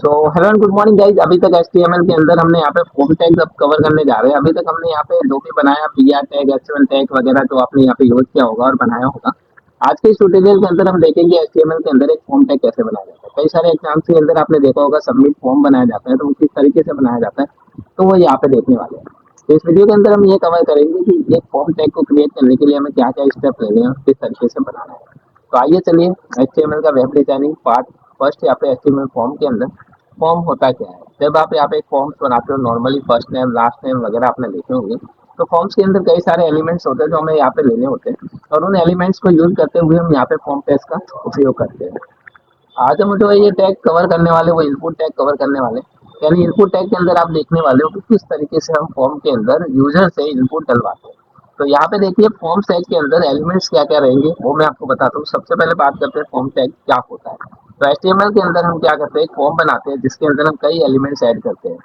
So hello and good morning guys. अभी तक HTML के अंदर हमने यहाँ पे फॉर्म टैग अब कवर करने जा रहे हैं। अभी तक हमने यहाँ पे जो भी बनाया पीआर टैग एचटीएमएल टैग वगैरह जो आपने यहाँ पे यूज किया होगा और बनाया होगा। आज के इस ट्यूटोरियल के अंदर हम देखेंगे एचटीएमएल के अंदर एक फॉर्म टैग कैसे बनाया जाता है। कई सारे एग्जाम्स के अंदर आपने देखा होगा सबमिट फॉर्म बनाया जाता है, तो वो किस तरीके से बनाया जाता है तो वो यहाँ पे देखने वाले हैं। तो इस वीडियो के अंदर हम ये कवर करेंगे कि एक फॉर्म टैग को क्रिएट करने के लिए हमें क्या क्या स्टेप लेने हैं और किस तरीके से बनाना है। तो आइए चलिए एचटीएमएल का वेब डिजाइनिंग पार्ट फर्स्ट यहाँ पे एचटीएमएल फॉर्म के अंदर फॉर्म होता क्या है। जब आप यहाँ पे एक फॉर्म्स बनाते हो normally first name last name वगैरह आपने लिखे होंगे, तो फॉर्म्स के अंदर कई सारे एलिमेंट्स होते हैं जो हमें यहाँ पे लेने होते हैं और उन एलिमेंट्स को यूज करते हुए हम यहाँ पे फॉर्म टैग्स का उपयोग करते हैं। आज हम जो ये टैग कवर करने वाले वो इनपुट टैग कवर करने वाले, यानी इनपुट टैग के अंदर आप देखने वाले हो कि किस तरीके से हम फॉर्म के अंदर यूजर से इनपुट डलवाते हैं। तो यहाँ पे देखिए फॉर्म टैग के अंदर एलिमेंट्स क्या क्या रहेंगे वो मैं आपको बताता हूँ। सबसे पहले बात करते हैं फॉर्म टैग क्या होता है। तो एचटीएमएल के अंदर हम क्या करते हैं, एक फॉर्म बनाते हैं जिसके अंदर हम कई एलिमेंट्स ऐड करते हैं।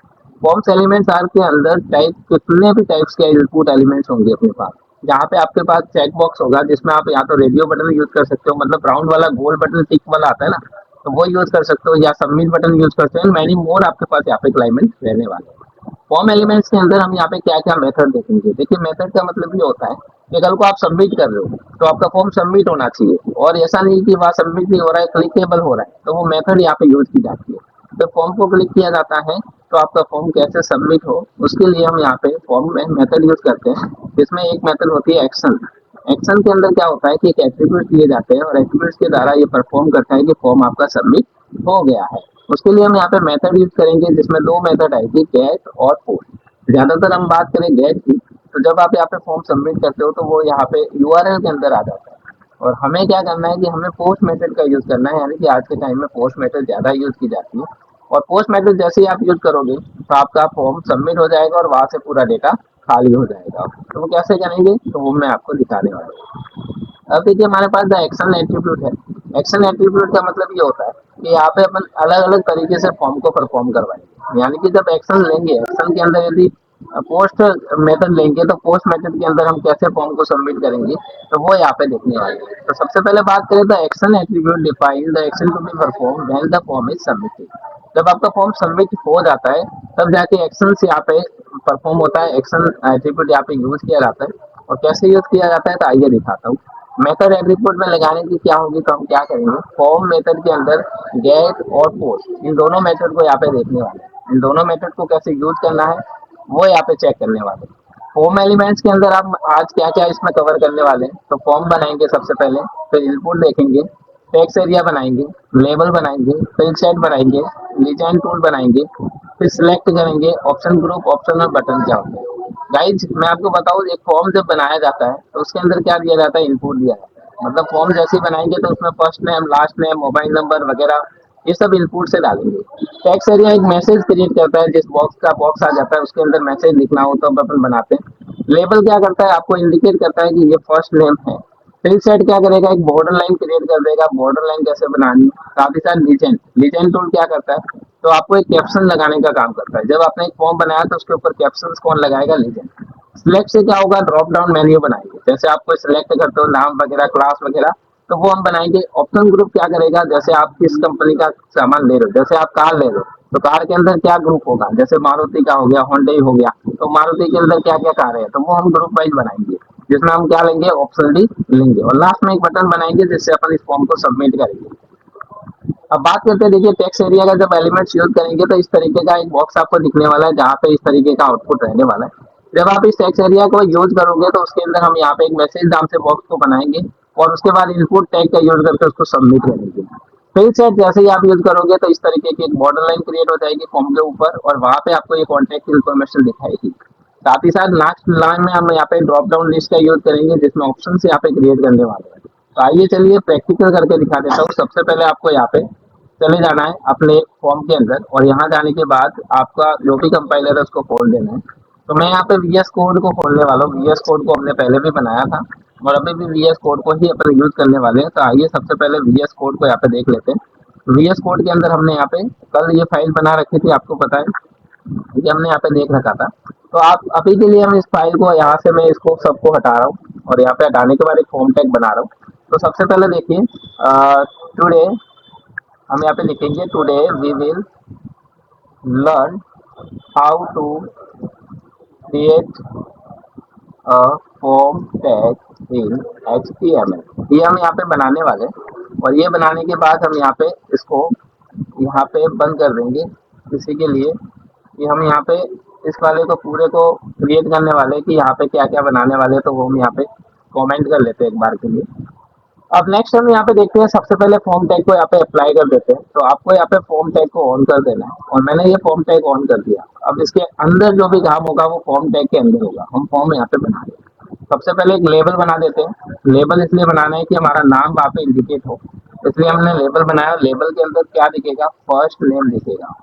फॉर्म्स एलिमेंट्स आर के अंदर टाइप कितने भी टाइप्स के इनपुट एलिमेंट्स होंगे अपने पास। जहाँ पे आपके पास चेक बॉक्स होगा जिसमें आप या तो रेडियो बटन यूज कर सकते हो, मतलब राउंड वाला गोल बटन टिक वाला आता है ना, तो वो यूज कर सकते हो, या सबमिट बटन यूज करते हैं। मैनी मोर आपके पास यहाँ पे क्लाइमेट रहने वाले हैं। फॉर्म एलिमेंट्स के अंदर हम यहाँ पे क्या क्या मेथड देखेंगे। देखिए मेथड का मतलब ये होता है कि कल को आप सबमिट कर रहे हो तो आपका फॉर्म सबमिट होना चाहिए, और ऐसा नहीं कि वहाँ सबमिट नहीं हो रहा है क्लिकेबल हो रहा है, तो वो मेथड यहाँ पे यूज की जाती है। जब फॉर्म को क्लिक किया जाता है तो आपका फॉर्म कैसे सबमिट हो उसके लिए हम यहाँ पे फॉर्म में मेथड यूज करते हैं, जिसमें एक मेथड होती है एक्शन। एक्शन के अंदर क्या होता है कि एक एट्रीब्यूट दिए जाते हैं और एट्रीब्यूट्स के द्वारा ये परफॉर्म करता है कि फॉर्म आपका सबमिट हो गया है। उसके लिए हम यहाँ पे मेथड यूज करेंगे जिसमें दो मेथड आएगी, गेट और पोस्ट। ज्यादातर हम बात करें गेट की, तो जब आप यहाँ पे फॉर्म सबमिट करते हो तो वो यहाँ पे यूआरएल के अंदर आ जाता है। और हमें क्या करना है कि हमें पोस्ट मेथड का यूज करना है, यानी कि आज के टाइम में पोस्ट मेथड ज्यादा यूज की जाती है। और पोस्ट मेथड जैसे ही आप यूज करोगे तो आपका फॉर्म सबमिट हो जाएगा और वहां से पूरा डेटा खाली हो जाएगा। तो वो कैसे करेंगे तो वो मैं आपको दिखाने वाला हूँ। अब देखिए हमारे पास द एक्शन एट्रीब्यूट है। एक्शन एट्रीब्यूट का मतलब ये होता है कि यहाँ पे अपन अलग अलग तरीके से फॉर्म को परफॉर्म करवाएंगे। यानी कि जब एक्शन लेंगे, एक्शन के अंदर यदि पोस्ट मेथड लेंगे तो पोस्ट मेथड के अंदर हम कैसे फॉर्म को सबमिट करेंगे तो वो यहाँ पे देखने वाले हैं। तो सबसे पहले बात करें the action attribute define the action to be perform when the form is submitted. जब आपका फॉर्म सबमिट हो जाता है तब जाके एक्शन यहाँ पे परफॉर्म होता है। एक्शन एट्रीब्यूट यहाँ पे यूज किया जाता है, और कैसे यूज किया जाता है तो आइए दिखाता हूँ। मेथड एट्रीब्यूट में लगाने की क्या होगी तो हम क्या करेंगे, फॉर्म मेथड के अंदर गेट और पोस्ट इन दोनों मेथड को यहाँ पे देखने वाले हैं। इन दोनों मेथड को कैसे यूज करना है वो यहाँ पे चेक करने वाले हैं। फॉर्म एलिमेंट्स के अंदर आप आज क्या क्या इसमें कवर करने वाले हैं, तो फॉर्म बनाएंगे सबसे पहले, फिर इनपुट देखेंगे, टेक्स्ट एरिया बनाएंगे, लेबल बनाएंगे, फिल सेट बनाएंगे, डिजाइन टूल बनाएंगे, फिर सिलेक्ट करेंगे ऑप्शन ग्रुप, ऑप्शन और बटन क्या होते हैं। गाइज मैं आपको बताऊँ, एक फॉर्म जब बनाया जाता है तो उसके अंदर क्या दिया जाता है, इनपुट दिया जाता है। मतलब फॉर्म जैसे ही बनाएंगे तो उसमें first name last name mobile number वगैरह ये सब इनपुट से डालेंगे। टेक्स्ट एरिया एक मैसेज क्रिएट करता है, जिस बॉक्स का बॉक्स आ जाता है उसके अंदर मैसेज लिखना हो तो अपन बनाते हैं। लेबल क्या करता है, आपको इंडिकेट करता है कि ये फर्स्ट नेम है। फिल सेट क्या करेगा, एक बॉर्डर लाइन क्रिएट कर देगा, बॉर्डर लाइन कैसे बनानी। साथ ही साथ लीजेंड, लीजेंड टूल क्या करता है तो आपको एक कैप्शन लगाने का काम करता है। जब आपने एक फॉर्म बनाया तो उसके ऊपर कैप्शन कौन लगाएगा, लीजेंड। सिलेक्ट से क्या होगा, ड्रॉप डाउन मेन्यू बनाएंगे, जैसे आपको सिलेक्ट करते हो नाम वगैरह क्लास वगैरह तो वो हम बनाएंगे। ऑप्शन ग्रुप क्या करेगा, जैसे आप किस कंपनी का सामान ले रहे हो, जैसे आप कार ले रहे हो तो कार के अंदर क्या ग्रुप होगा, जैसे मारुति का हो गया, होंडई हो गया, तो मारुति के अंदर क्या क्या कार है तो वो हम ग्रुप वाइज बनाएंगे, जिसमें हम क्या लेंगे, ऑप्शन डी लेंगे। और लास्ट में एक बटन बनाएंगे जिससे अपन इस फॉर्म को सबमिट करेंगे। अब बात करते हैं, देखिए टेक्स्ट एरिया का जब एलिमेंट्स यूज करेंगे तो इस तरीके का एक बॉक्स आपको दिखने वाला है जहाँ पे इस तरीके का आउटपुट रहने वाला है। जब आप इस टेक्स्ट एरिया को यूज करोगे तो उसके अंदर हम यहाँ पे एक मैसेज नाम से बॉक्स को बनाएंगे और उसके बाद इनपुट टैग का यूज करके उसको सबमिट करेंगे। फिर सेट जैसे ही आप यूज करोगे तो इस तरीके की एक बॉर्डर लाइन क्रिएट हो जाएगी फॉर्म के ऊपर, और वहां पे आपको ये कॉन्टैक्ट इन्फॉर्मेशन दिखाएगी। साथ ही साथ लास्ट लाइन में हम यहाँ पे ड्रॉप डाउन लिस्ट का यूज करेंगे जिसमें ऑप्शन यहाँ पे क्रिएट करने वाले हैं। तो आइए चलिए प्रैक्टिकल करके दिखा देता हूँ। सबसे पहले आपको यहाँ पे चले जाना है अपने फॉर्म के अंदर, और यहाँ जाने के बाद आपका जो भी कंपाइलर है उसको खोल देना है। तो मैं यहाँ पे वीएस कोड को खोलने वाला हूँ। वीएस कोड को हमने पहले भी बनाया था और अभी भी वीएस कोड को ही अपन यूज करने वाले हैं। तो आइए सबसे पहले वीएस कोड को यहाँ पे देख लेते हैं। वीएस कोड के अंदर हमने यहाँ पे कल ये फाइल बना रखी थी, आपको पता है, ये हमने यहाँ पे देख रखा था। तो आप अभी के लिए हम इस फाइल को यहाँ से मैं इसको सबको हटा रहा हूँ और यहाँ पे हटाने के बाद एक फॉर्म टैग बना रहा हूँ। तो सबसे पहले देखिए टुडे हम यहाँ पे लिखेंगे, today we will learn how to create a form tag in HTML। ये हम यहाँ पे बनाने वाले हैं और ये बनाने के बाद हम यहाँ पे इसको यहाँ पे बंद कर देंगे किसी के लिए कि हम यहाँ पे इस वाले को पूरे को क्रिएट करने वाले कि यहाँ पे क्या क्या बनाने वाले, तो वो हम यहाँ पे कमेंट कर लेते हैं एक बार के लिए। अब नेक्स्ट हम यहाँ पे देखते हैं, सबसे पहले फॉर्म टैग को यहाँ पे अप्लाई कर देते हैं। तो आपको यहाँ पे फॉर्म टैग को ऑन कर देना है और मैंने ये फॉर्म टैग ऑन कर दिया। अब इसके अंदर जो भी काम होगा वो फॉर्म टैग के अंदर होगा, हम फॉर्म यहाँ पे बना देंगे। सबसे पहले एक लेबल बना देते हैं। लेबल इसलिए बनाना है कि हमारा नाम वहाँ पे इंडिकेट हो, इसलिए हमने लेबल बनाया। लेबल के अंदर क्या दिखेगा, फर्स्ट नेम दिखेगा।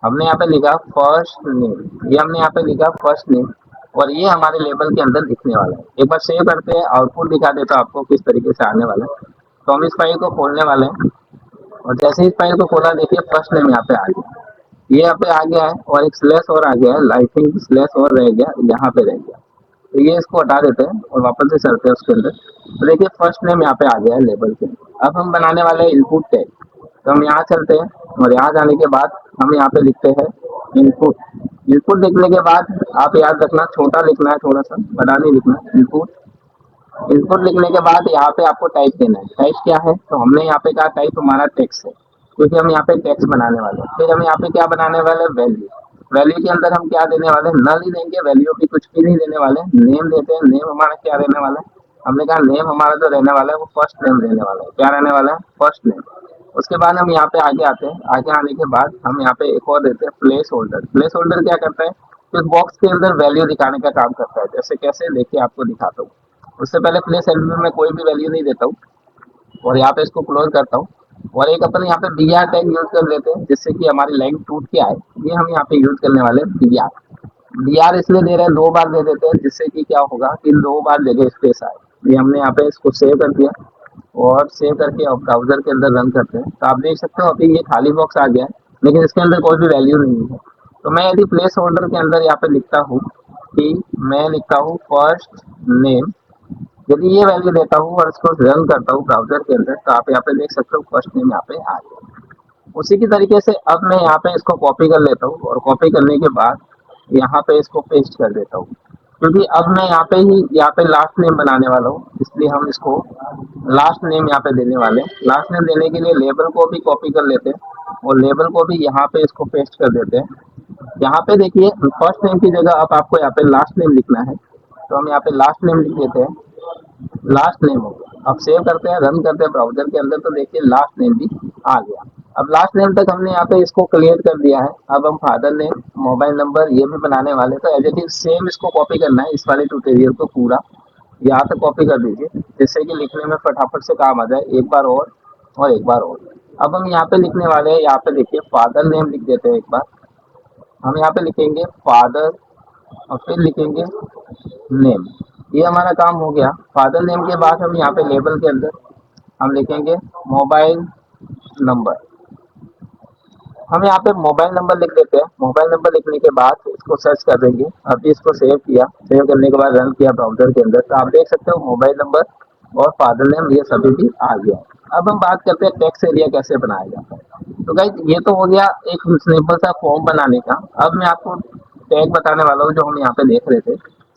हमने यहाँ पे लिखा फर्स्ट नेम, ये हमने यहाँ पे लिखा फर्स्ट नेम और ये हमारे लेबल के अंदर दिखने वाला है। एक बार सेव करते हैं, आउटपुट दिखा देता हूं आपको किस तरीके से आने वाला है। तो हम इस फाइल को खोलने वाले हैं और जैसे ही इस फाइल को खोला, देखिए फर्स्ट नेम यहाँ पे आ गया, ये यहाँ पे आ गया है और एक स्लैश और आ गया है, आई थिंक स्लैश और रह गया, यहाँ पे रह गया। तो ये इसको हटा देते हैं और वापस से चलते हैं उसके अंदर। तो देखिए फर्स्ट नेम यहाँ पे आ गया है लेबल के। अब हम बनाने वाले हैं इनपुट टैग। तो हम यहाँ चलते हैं और यहाँ जाने के बाद हम यहाँ पे लिखते हैं इनपुट। इनपुट लिखने के बाद आप याद रखना छोटा लिखना है, थोड़ा सा बड़ा नहीं लिखना है। इनपुट, इनपुट लिखने के बाद यहाँ पे आपको टाइप देना है। टाइप क्या है, तो हमने यहाँ पे कहा टाइप हमारा टेक्स्ट है, क्योंकि हम यहाँ पे टेक्स्ट बनाने वाले हैं। फिर हम यहाँ पे क्या बनाने वाले हैं, वैल्यू। वैल्यू के अंदर हम क्या देने वाले हैं, नल ही देंगे, वैल्यू भी कुछ भी नहीं देने वाले। नेम देते हैं, नेम हमारा क्या रहने वाला है, हमने कहा नेम हमारा जो रहने वाला है वो फर्स्ट नेम रहने वाला है। क्या रहने वाला है, फर्स्ट नेम। उसके बाद हम यहाँ पे आगे आते हैं। आगे आने के बाद हम यहाँ पे एक और देते हैं प्लेस होल्डर। प्लेस होल्डर क्या करता है, तो इस बॉक्स के अंदर वैल्यू दिखाने का काम करता है। जैसे कैसे, देखिए आपको दिखाता हूँ। उससे पहले प्लेस होल्डर में कोई भी वैल्यू नहीं देता हूँ और यहाँ पे इसको क्लोज करता हूँ और एक अपन यहाँ पे बी आर टैग यूज कर लेते हैं, जिससे कि हमारी लाइन टूट के आए। ये हम यहाँ पे यूज करने वाले हैं बी आर। बी आर इसलिए दे रहे हैं, 2 बार दे देते हैं, जिससे कि क्या होगा कि 2 बार जगह स्पेस आए। ये हमने यहाँ पे इसको सेव कर दिया और सेव करके अब ब्राउजर के अंदर रन करते हैं। तो आप देख सकते हो अभी ये खाली बॉक्स आ गया है, लेकिन इसके अंदर कोई भी वैल्यू नहीं है। तो मैं यदि प्लेस होल्डर के अंदर यहाँ पे लिखता हूँ कि मैं लिखता हूँ फर्स्ट नेम, यदि ये वैल्यू देता हूँ और इसको रन करता हूँ ब्राउजर के अंदर, तो आप यहाँ पे देख सकते हो फर्स्ट नेम यहाँ पे आ गया। उसी की तरीके से अब मैं यहाँ पे इसको कॉपी कर लेता हूँ और कॉपी करने के बाद यहाँ पे इसको पेस्ट कर देता हूँ, क्योंकि अब मैं यहाँ पे लास्ट नेम बनाने वाला हूँ, इसलिए हम इसको लास्ट नेम यहाँ पे देने वाले हैं। लास्ट नेम देने के लिए लेबल को भी कॉपी कर लेते हैं और लेबल को भी यहाँ पे इसको पेस्ट कर देते हैं। यहाँ पे देखिए फर्स्ट नेम की जगह अब आपको यहाँ पे लास्ट नेम लिखना है, तो हम यहाँ पे लास्ट नेम लिख देते हैं। लास्ट नेम हो गया। अब सेव करते हैं, रन करते हैं ब्राउजर के अंदर, तो देखिए लास्ट नेम भी आ गया। अब लास्ट नेम तक हमने यहाँ पे इसको क्लियर कर दिया है। अब हम फादर नेम, मोबाइल नंबर ये भी बनाने वाले, तो एज इट इज सेम इसको कॉपी करना है, इस वाले ट्यूटोरियल को पूरा यहाँ पे कॉपी कर दीजिए, जिससे कि लिखने में फटाफट से काम आ जाए। एक बार और एक बार और। अब हम यहाँ पे लिखने वाले हैं, यहाँ पे देखिए फादर नेम लिख देते हैं एक बार। हम यहाँ पे लिखेंगे फादर और फिर लिखेंगे नेम। ये हमारा काम हो गया। फादर नेम के बाद हम यहाँ पे लेबल के अंदर हम लिखेंगे मोबाइल नंबर। हम यहाँ पे मोबाइल नंबर लिख देते हैं। मोबाइल नंबर लिखने के बाद इसको सर्च कर देंगे। अभी इसको सेव किया, सेव करने के बाद रन किया ब्राउजर के अंदर, तो आप देख सकते हो मोबाइल नंबर और फादर नेम ये सभी भी आ गया। अब हम बात करते हैं टेक्स्ट एरिया कैसे बनाया जाता है। तो गाइस ये तो हो गया एक सिंपल सा फॉर्म बनाने का। अब मैं आपको टैग बताने वाला हूँ जो हम यहाँ पे देख रहे थे।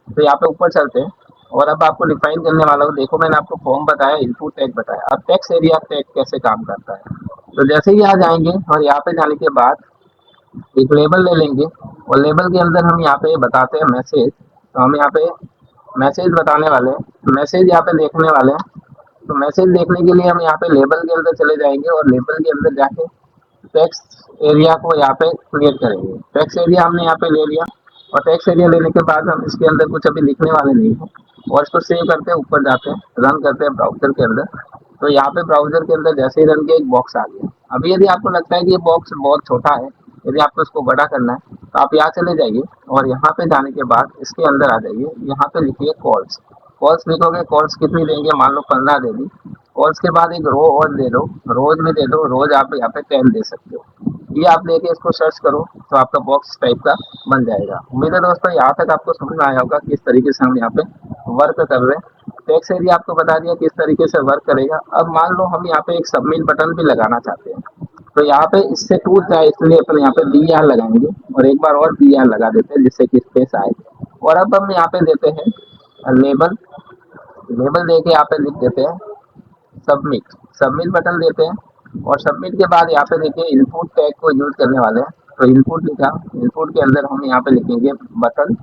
तो यहाँ पे ऊपर चलते हैं और अब आपको डिफाइन करने वाला हूँ। देखो मैंने आपको फॉर्म बताया, इनपुट टैग बताया, अब टेक्स्ट एरिया टैग कैसे काम करता है। तो जैसे ही यहाँ जाएंगे और यहाँ पे जाने के बाद एक लेबल ले लेंगे और लेबल के अंदर हम यहाँ पे बताते हैं मैसेज। तो हम यहाँ पे मैसेज बताने वाले हैं, मैसेज यहाँ पे देखने वाले हैं। तो मैसेज देखने के लिए हम यहाँ पे लेबल के अंदर चले जाएंगे और लेबल के अंदर जाके टेक्स्ट एरिया को यहाँ पे क्रिएट करेंगे। टेक्स्ट एरिया हमने यहाँ पे ले लिया और टेक्स्ट एरिया लेने के बाद हम इसके अंदर कुछ अभी लिखने वाले नहीं है और इसको सेव करते हैं, ऊपर जाते हैं, रन करते हैं ब्राउजर के अंदर। तो यहाँ पे ब्राउजर के अंदर जैसे ही रन किया एक बॉक्स आ गया। अभी यदि आपको लगता है कि ये बॉक्स बहुत छोटा है, यदि आपको इसको बड़ा करना है, तो आप यहाँ चले जाइए और यहाँ पे जाने के बाद इसके अंदर आ जाइए। यहाँ पे लिखिए कॉल्स। कॉल्स लिखोगे, कॉल्स कितनी देंगे, मान लो 15 दे दी। कॉल्स के बाद एक रो और दे दो, रोज में दे दो, रोज आप यहाँ पे 10 दे सकते हो। ये आप लेके इसको सर्च करो तो आपका बॉक्स टाइप का बन जाएगा। उम्मीद है दोस्तों यहाँ तक आपको समझ में आया होगा किस तरीके से हम यहाँ पे वर्क कर रहे हैं। टेक्स्ट एरिया आपको बता दिया किस तरीके से वर्क करेगा। अब मान लो हम यहाँ पे एक सबमिट बटन भी लगाना चाहते हैं, तो यहाँ पे इससे टूट जाए इसलिए अपन यहाँ पे बी आर लगाएंगे और एक बार और बी आर लगा देते हैं जिससे कि स्पेस आए। और अब हम यहाँ पे देते हैं लेबल। लेबल दे के यहाँ पे लिख देते हैं सबमिट। सबमिट बटन देते हैं और सबमिट के बाद यहाँ पे देखिए इनपुट टैग को यूज करने वाले हैं। तो इनपुट लिखा, इनपुट के अंदर हम यहाँ पे लिखेंगे बटन।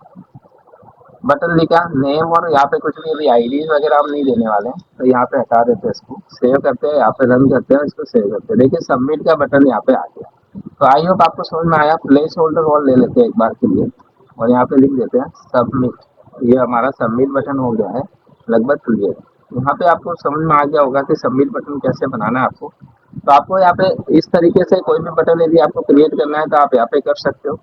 बटन लिखा, नेम, और यहाँ पे कुछ भी अभी आईडी वगैरह हम नहीं देने वाले हैं तो यहाँ पे हटा देते हैं इसको, सेव करते हैं, यहाँ पे रन करते हैं, इसको सेव करते हैं। देखिए सबमिट का बटन यहाँ पे आ गया। तो आई होप आपको समझ में आया। प्लेस होल्डर और ले लेते हैं एक बार के लिए और यहाँ पे लिख देते हैं सबमिट। ये हमारा सबमिट बटन हो गया है लगभग क्लियर। यहाँ पे आपको समझ में आ गया होगा कि सबमिट बटन कैसे बनाना है आपको। तो आपको यहाँ पे इस तरीके से कोई भी बटन यदि आपको क्रिएट करना है तो आप यहाँ पे कर सकते हो।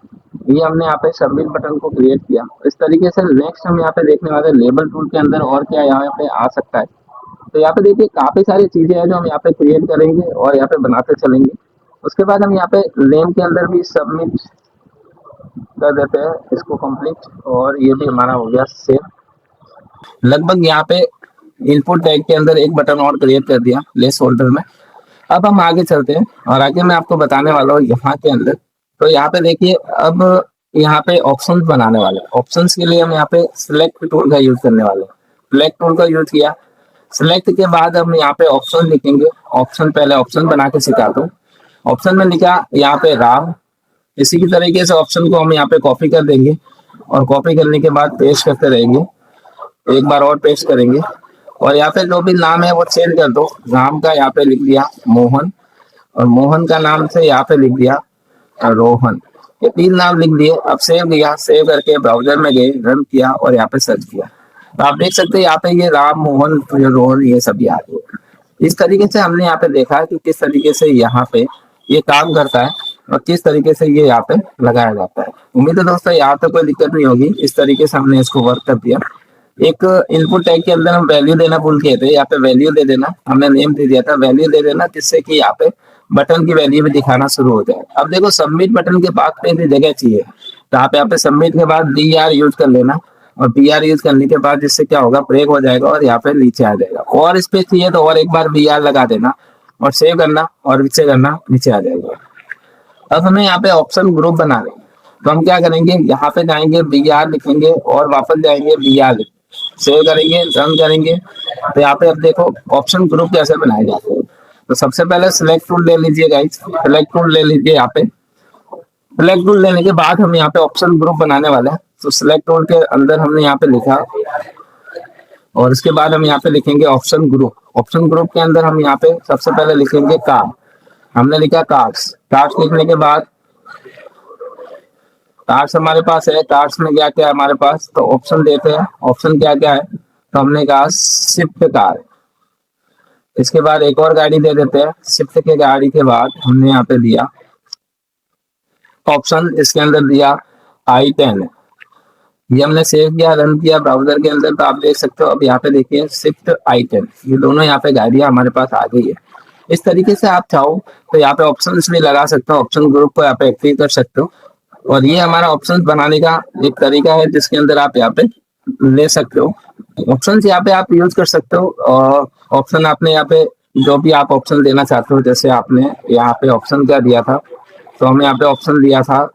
ये हमने यहाँ पे सबमिट बटन को क्रिएट किया। इस तरीके से नेक्स्ट हम यहाँ पे देखने वाले लेबल टूल के अंदर और क्या यहाँ पे आ सकता है। तो यहाँ पे देखिए काफी सारी चीजें हैं जो हम यहाँ पे क्रिएट करेंगे और यहाँ पे बनाते चलेंगे। उसके बाद हम यहाँ पे नेम के अंदर भी सबमिट कर देते हैं इसको कंप्लीट, और ये भी हमारा हो गया सेव। लगभग यहाँ पे इनपुट टैग के अंदर एक बटन और क्रिएट कर दिया प्लेस होल्डर में। अब हम आगे चलते हैं और आगे मैं आपको बताने वाला हूँ यहाँ के अंदर। तो यहाँ पे देखिए अब यहाँ पे ऑप्शंस बनाने वाले हैं। ऑप्शंस के लिए हम यहाँ पे सिलेक्ट टूल का यूज करने वाले हैं। सिलेक्ट टूल का यूज किया, सिलेक्ट के बाद हम यहाँ पे ऑप्शन लिखेंगे। ऑप्शन पहले ऑप्शन बना के सिखाता हूँ। ऑप्शन में लिखा यहाँ पे राम। इसी की तरीके से ऑप्शन को हम यहाँ पे कॉपी कर देंगे और कॉपी करने के बाद पेस्ट करते रहेंगे। एक बार और पेस्ट करेंगे और यहाँ पे जो भी नाम है वो चेंज कर दो। राम का यहाँ पे लिख दिया मोहन, और मोहन का नाम से यहाँ पे लिख दिया रोहन। ये 3 नाम लिख दिए। अब सेव किया, सेव करके ब्राउजर में गए, रन किया और यहाँ पे सर्च किया। तो आप देख सकते हैं यहाँ पे ये राम, मोहन, रोहन ये सभी आ गए। इस तरीके से हमने यहाँ पे देखा कि किस तरीके से यहाँ पे ये काम करता है और किस तरीके से ये यहाँ पे लगाया जाता है। उम्मीद है दोस्तों यहाँ पे कोई दिक्कत नहीं होगी। इस तरीके से हमने इसको वर्क कर दिया। एक इनपुट टैग के अंदर हम वैल्यू देना भूल गए थे। यहाँ पे वैल्यू दे देना, हमने नेम दे दिया था, वैल्यू दे देना जिससे कि यहाँ पे बटन की वैल्यू भी दिखाना शुरू हो जाए। अब देखो सबमिट बटन के बाद पे भी जगह चाहिए, तो आप यहाँ पे सबमिट के बाद बी आर यूज कर लेना, और बी आर यूज करने के बाद जिससे क्या होगा ब्रेक हो जाएगा और यहाँ पे नीचे आ जाएगा। और स्पेस चाहिए तो और एक बार बी आर लगा देना और सेव करना और नीचे करना, नीचे आ जाएगा। अब हमें यहाँ पे ऑप्शन ग्रुप बना रहे हैं, तो हम क्या करेंगे यहाँ पे जाएंगे बी आर लिखेंगे और वापस जाएंगे बी आर, सेव करेंगे, रन करेंगे। तो यहाँ पे अब देखो ऑप्शन ग्रुप कैसे बनाए जाते हैं। तो सबसे पहले सिलेक्ट टूल ले लीजिए गाइस, सिलेक्ट टूल ले लीजिए। यहाँ पे सिलेक्ट टूल लेने के बाद हम यहाँ पे ऑप्शन ग्रुप बनाने वाले हैं। तो सिलेक्ट टूल के अंदर हमने यहाँ पे लिखा और इसके बाद हम यहाँ पे लिखेंगे ऑप्शन ग्रुप। ऑप्शन ग्रुप के अंदर हम यहाँ पे सबसे पहले लिखेंगे कार। हमने लिखा कार्स। कार्स लिखने के बाद कार्स हमारे पास है, कार्स में क्या क्या है हमारे पास, तो ऑप्शन देते हैं। ऑप्शन क्या क्या है, तो हमने कहा स्विफ्ट कार। इसके बाद एक और गाड़ी दे देते हैं। स्विफ्ट के गाड़ी के बाद हमने यहाँ पे दिया ऑप्शन, इसके अंदर दिया i10। ये हमने सेव किया, रन किया ब्राउजर के अंदर। तो आप देख सकते हो अब यहाँ पे देखिए स्विफ्ट i10, ये दोनों यहाँ पे गाड़ियां हमारे पास आ गई है। इस तरीके से आप चाहो तो यहाँ पे ऑप्शन भी लगा सकते हो, ऑप्शन ग्रुप को यहाँ पे एक्टिव कर सकते हो। और ये हमारा ऑप्शन बनाने का एक तरीका है जिसके अंदर आप यहाँ पे ले सकते हो ऑप्शन। यहाँ पे आप यूज कर सकते हो और ऑप्शन आपने यहाँ पे जो भी आप ऑप्शन देना चाहते हो, जैसे आपने यहाँ पे ऑप्शन क्या दिया था, तो हमने यहाँ पे ऑप्शन दिया था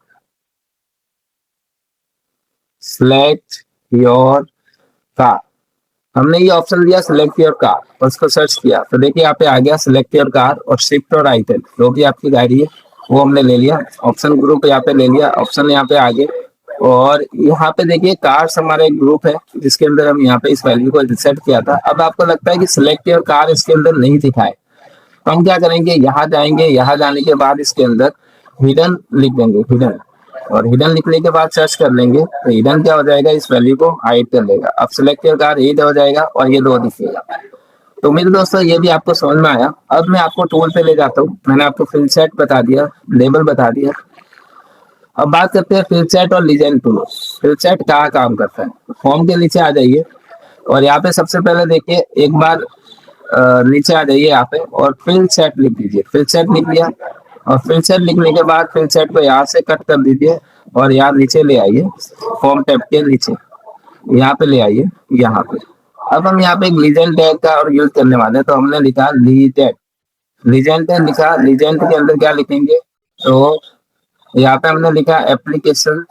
सिलेक्ट योर कार। हमने ये ऑप्शन दिया सिलेक्ट योर कार और उसको सर्च किया तो देखिए यहाँ पे आ गया सिलेक्ट योर कार और शिफ्ट और i10 जो भी आपकी गाड़ी है वो हमने ले लिया। ऑप्शन ग्रुप यहाँ पे ले लिया, ऑप्शन यहाँ पे आगे। और यहाँ पे देखिए कार्स हमारा एक ग्रुप है जिसके अंदर हम यहाँ पे इस वैल्यू को सेट किया था। अब आपको लगता है कि सिलेक्ट योर कार इसके अंदर नहीं दिखाए, तो हम क्या करेंगे, यहाँ जाएंगे, यहाँ जाने के बाद इसके अंदर हिडन लिख देंगे, हिडन। और हिडन लिखने के बाद सर्च कर लेंगे तो हिडन क्या हो जाएगा, इस वैल्यू को हाइड कर लेगा। अब सिलेक्ट योर कार हिड हो जाएगा और ये 2 दिखेगा। तो मेरे दोस्तों ये भी आपको समझ में आया। अब मैं आपको टूल पे ले जाता हूँ। मैंने आपको फिल सेट बता दिया, लेबल बता दिया। अब बात करते हैं फिल सेट और लीजेंड टूल। फिल सेट कहाँ काम करता है, फॉर्म के नीचे आ जाइए और यहाँ पे सबसे पहले देखिए एक बार नीचे आ जाइए यहाँ पे और फिल सेट लिख दीजिए। फिल सेट लिख लिया और फिल सेट लिखने के बाद फिल सेट को यहाँ से कट कर दीजिए और यहाँ नीचे ले आइए, फॉर्म टैब के नीचे यहाँ पे ले आइए, यहाँ पे। अब हम यहाँ पे एक लीजेंड टैग का और यूज करने वाले हैं, तो हमने लिखा लीजेंड। लीजेंड लिखा, लीजेंड के अंदर क्या लिखेंगे, तो यहाँ पे हमने लिखा एप्लीकेशन,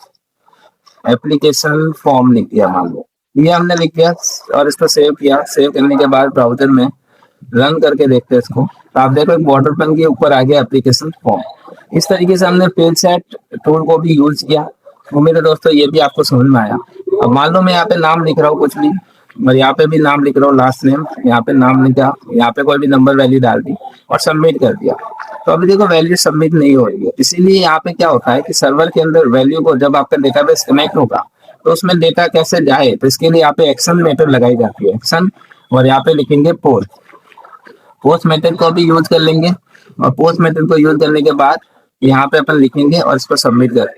एप्लीकेशन फॉर्म लिख दिया मान लो, ये हमने लिख दिया और इसको सेव किया। सेव करने के बाद ब्राउजर में रन करके देखते हैं इसको, तो आप देखो एक बॉर्डर पेन के ऊपर आ गया एप्लीकेशन फॉर्म। इस तरीके से हमने पेज सेट टूल को भी यूज किया। उम्मीद है दोस्तों ये भी आपको समझ में आया। अब मान लो मैं यहाँ पे नाम लिख रहा हूँ कुछ भी, और यहाँ पे भी नाम लिख रहा हूँ, लास्ट नेम, यहाँ पे नाम लिखा, यहाँ पे कोई भी नंबर वैल्यू डाल दी और सबमिट कर दिया। तो अभी देखो वैल्यू सबमिट नहीं हो रही है, इसीलिए यहाँ पे क्या होता है कि सर्वर के अंदर वैल्यू को जब आपका डेटाबेस कनेक्ट होगा तो उसमें डेटा कैसे जाए, तो इसके लिए यहाँ पे एक्शन मेथड लगाई जाती है, एक्शन, और यहाँ पे लिखेंगे पोस्ट। पोस्ट मेथड को भी यूज कर लेंगे, और पोस्ट मेथड को यूज करने के बाद यहाँ पे अपन लिखेंगे और इसको सबमिट कर,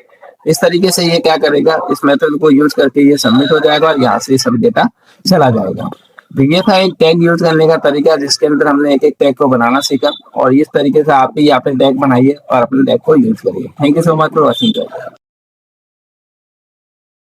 इस तरीके से ये क्या करेगा, इस मेथड को यूज करके ये सबमिट हो जाएगा और यहाँ से सब डेटा चला जाएगा। तो ये था एक टैग यूज करने का तरीका, जिसके अंदर हमने एक एक टैग को बनाना सीखा, और इस तरीके से आप भी यहाँ पे टैग बनाइए और अपने टैग को यूज करिए। Thank you so much for watching.